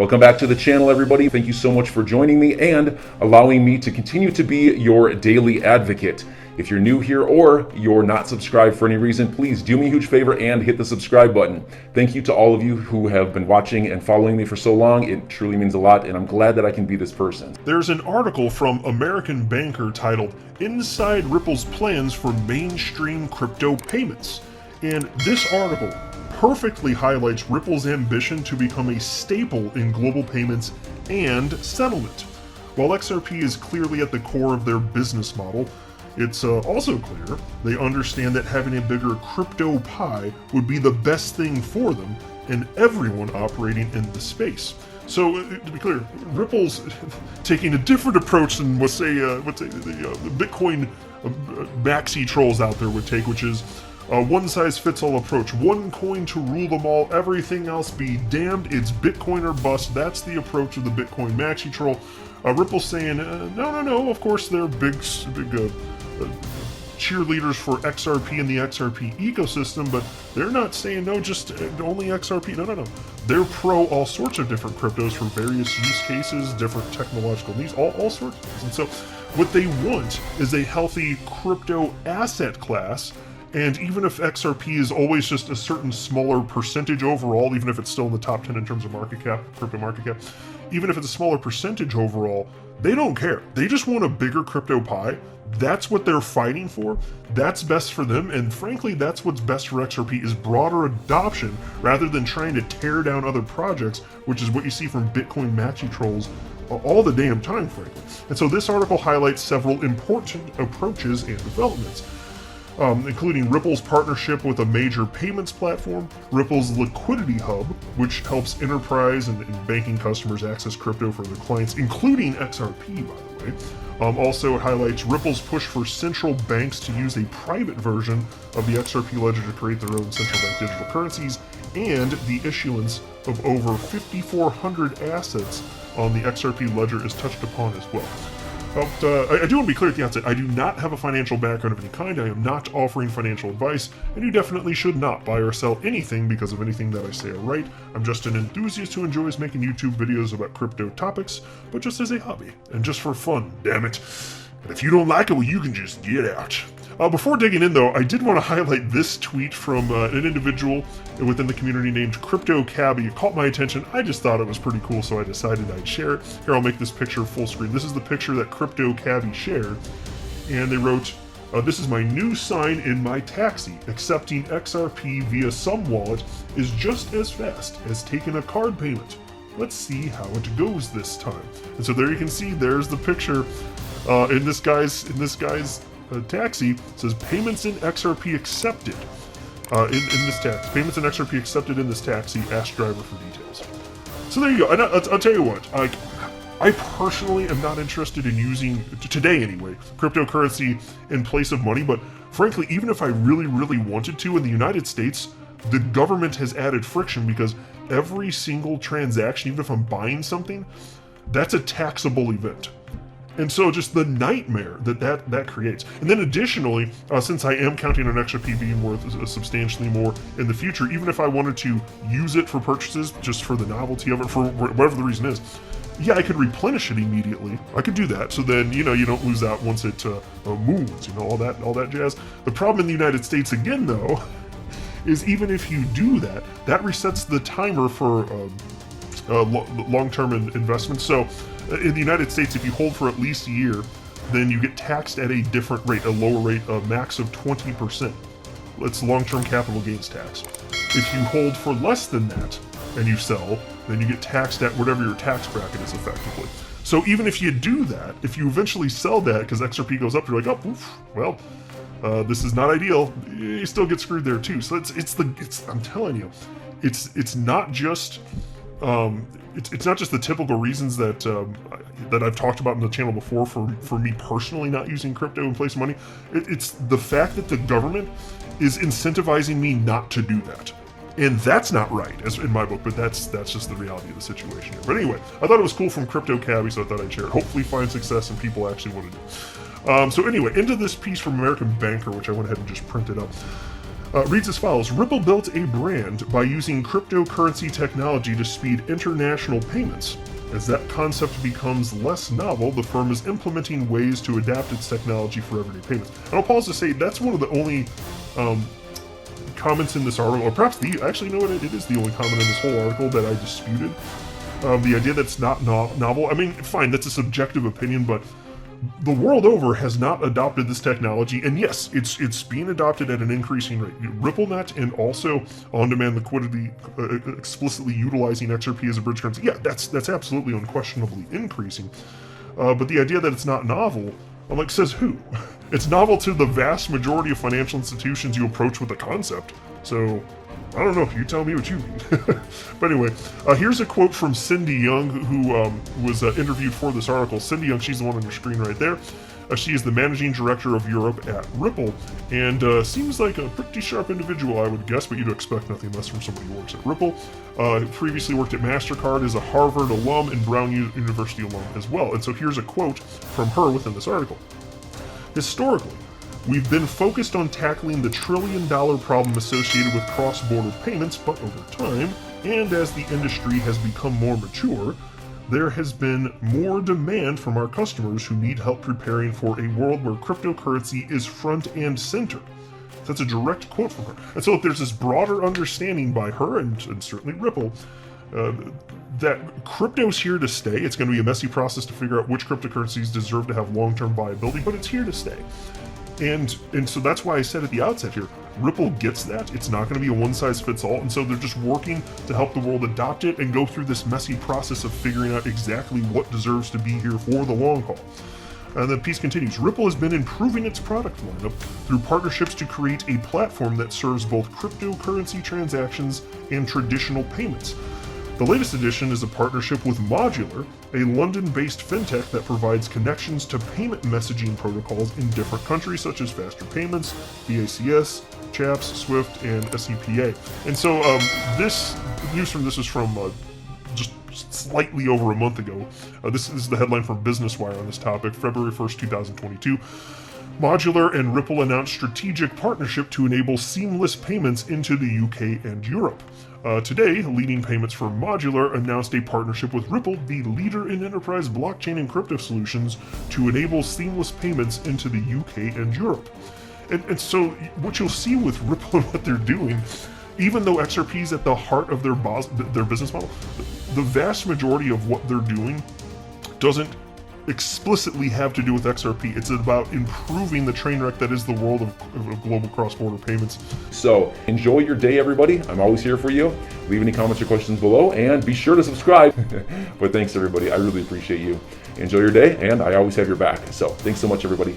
Welcome back to the channel, everybody. Thank you so much for joining me and allowing me to continue to be your daily advocate. If you're new here or you're not subscribed for any reason, please do me a huge favor and hit the subscribe button. Thank you to all of you who have been watching and following me for so long. It truly means a lot, and I'm glad that I can be this person. There's an article from American Banker titled "Inside Ripple's Plans for Mainstream Crypto Payments." And this article perfectly highlights Ripple's ambition to become a staple in global payments and settlement. While XRP is clearly at the core of their business model, it's also clear they understand that having a bigger crypto pie would be the best thing for them and everyone operating in the space. So to be clear, Ripple's taking a different approach than the Bitcoin maxi trolls out there would take, which is a one-size-fits-all approach. One coin to rule them all, everything else be damned, it's Bitcoin or bust. That's the approach of the Bitcoin maxi troll. Ripple's saying, no, of course they're big cheerleaders for XRP and the XRP ecosystem, but they're not saying no, just only XRP. No. They're pro all sorts of different cryptos for various use cases, different technological needs, all sorts of things. And so what they want is a healthy crypto asset class. And even if XRP is always just a certain smaller percentage overall, even if it's still in the top 10 in terms of market cap, crypto market cap, even if it's a smaller percentage overall, they don't care. They just want a bigger crypto pie. That's what they're fighting for. That's best for them. And frankly, that's what's best for XRP is broader adoption rather than trying to tear down other projects, which is what you see from Bitcoin maxi trolls all the damn time, frankly. And so this article highlights several important approaches and developments. Including Ripple's partnership with a major payments platform, Ripple's liquidity hub, which helps enterprise and banking customers access crypto for their clients, including XRP, by the way. Also, it highlights Ripple's push for central banks to use a private version of the XRP ledger to create their own central bank digital currencies, and the issuance of over 5,400 assets on the XRP ledger is touched upon as well. I do want to be clear at the outset, I do not have a financial background of any kind. I am not offering financial advice, and you definitely should not buy or sell anything because of anything that I say or write. I'm just an enthusiast who enjoys making YouTube videos about crypto topics, but just as a hobby, and just for fun, damn it. And if you don't like it, well, you can just get out. Before digging in, though, I did want to highlight this tweet from an individual within the community named Crypto Cabbie. It caught my attention. I just thought it was pretty cool, so I decided I'd share it. Here, I'll make this picture full screen. This is the picture that Crypto Cabbie shared, and they wrote, "This is my new sign in my taxi. Accepting XRP via some wallet is just as fast as taking a card payment. Let's see how it goes this time." And so there you can see, there's the picture in this guy's taxi. It says payments in XRP accepted in this taxi. Payments in XRP accepted in this taxi. Ask driver for details. So there you go. And I'll tell you what. I personally am not interested in using, today anyway, cryptocurrency in place of money. But frankly, even if I really, really wanted to, in the United States, the government has added friction because every single transaction, even if I'm buying something, that's a taxable event. And so just the nightmare that creates. And then additionally, since I am counting on XRP being worth substantially more in the future, even if I wanted to use it for purchases, just for the novelty of it, for whatever the reason is, yeah, I could replenish it immediately. I could do that. So then, you don't lose out once it moves, all that jazz. The problem in the United States, again, though, is even if you do that, that resets the timer for long-term investments. So in the United States, if you hold for at least a year, then you get taxed at a different rate, a lower rate, a max of 20%. It's long-term capital gains tax. If you hold for less than that and you sell, then you get taxed at whatever your tax bracket is effectively. So even if you do that, if you eventually sell that because XRP goes up, you're like, oh, oof, well, this is not ideal. You still get screwed there too. So I'm telling you, it's not just. It's not just the typical reasons that I've talked about in the channel before for me personally not using crypto in place of money. It's the fact that the government is incentivizing me not to do that. And that's not right, as in my book, but that's just the reality of the situation here. But anyway, I thought it was cool from Crypto Cabbie, so I thought I'd share it. Hopefully find success and people actually want to do it. So anyway, into this piece from American Banker, which I went ahead and just printed up. Reads as follows: Ripple built a brand by using cryptocurrency technology to speed international payments. As that concept becomes less novel, the firm is implementing ways to adapt its technology for everyday payments. And I'll pause to say that's one of the only comments in this article, or perhaps actually, you know what, it is the only comment in this whole article that I disputed. The idea that it's not novel. I mean, fine, that's a subjective opinion, but the world over has not adopted this technology, and yes, it's being adopted at an increasing rate. RippleNet and also on-demand liquidity explicitly utilizing XRP as a bridge currency. Yeah, that's absolutely unquestionably increasing. But the idea that it's not novel, I'm like, says who? It's novel to the vast majority of financial institutions you approach with the concept. So I don't know. You tell me what you mean. But anyway, here's a quote from Cindy Young, who was interviewed for this article. Cindy Young, she's the one on your screen right there. She is the managing director of Europe at Ripple, and seems like a pretty sharp individual, I would guess, but you'd expect nothing less from somebody who works at Ripple. Previously worked at MasterCard, is a Harvard alum and Brown University alum as well. And so here's a quote from her within this article. Historically, we've been focused on tackling the $1 trillion problem associated with cross-border payments, but over time, and as the industry has become more mature, there has been more demand from our customers who need help preparing for a world where cryptocurrency is front and center. That's a direct quote from her. And so there's this broader understanding by her and certainly Ripple that crypto's here to stay. It's going to be a messy process to figure out which cryptocurrencies deserve to have long-term viability, but it's here to stay. And so that's why I said at the outset here, Ripple gets that. It's not going to be a one-size-fits-all, and so they're just working to help the world adopt it and go through this messy process of figuring out exactly what deserves to be here for the long haul. And the piece continues. Ripple has been improving its product lineup through partnerships to create a platform that serves both cryptocurrency transactions and traditional payments. The latest addition is a partnership with Modular, a London-based fintech that provides connections to payment messaging protocols in different countries such as Faster Payments, BACS, CHAPS, SWIFT, and SEPA. And so this news from this is from just slightly over a month ago. This is the headline from Business Wire on this topic, February 1st, 2022. Modular and Ripple announced strategic partnership to enable seamless payments into the UK and Europe. Today, Leading Payments from Modular announced a partnership with Ripple, the leader in enterprise blockchain and crypto solutions, to enable seamless payments into the UK and Europe. And so what you'll see with Ripple and what they're doing, even though XRP is at the heart of their business model, the vast majority of what they're doing doesn't explicitly have to do with XRP. It's about improving the train wreck that is the world of global cross-border payments. So enjoy your day, everybody. I'm always here for you. Leave any comments or questions below, and be sure to subscribe. But thanks, everybody. I really appreciate you. Enjoy your day, and I always have your back. So thanks so much, everybody.